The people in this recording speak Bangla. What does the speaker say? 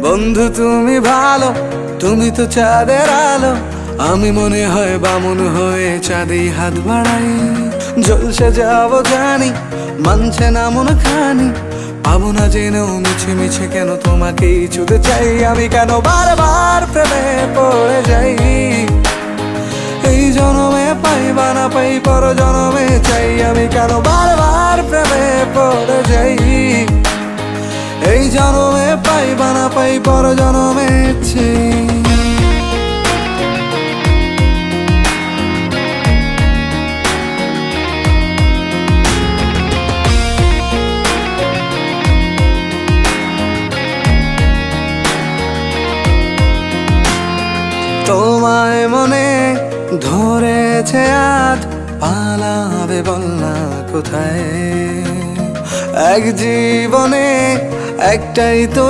বন্ধু তুমি ভালো, তুমি তো চাঁদের আলো। আমি মনে হয় বামুন হয়ে চাঁদে হাত বাড়াই। জলসে যাবো জানি, মানছে না মন খানি। পাবো না জেনেও মিছে মিছে কেন তোমাকেই ছুতে চাই। আমি কেন বারবার প্রেমে পড়ে যাই। এই জনমে পাই বা না পাই, পর জনমে চাই। আমি কেন বারবার প্রেমে পড়ে যাই। এই জনমে পাই বা না পাই, পর জনমে চাই। তোমায় মনে ধরেছে আজ, পালাবে বল না কোথায়। এক জীবনে একটাই তো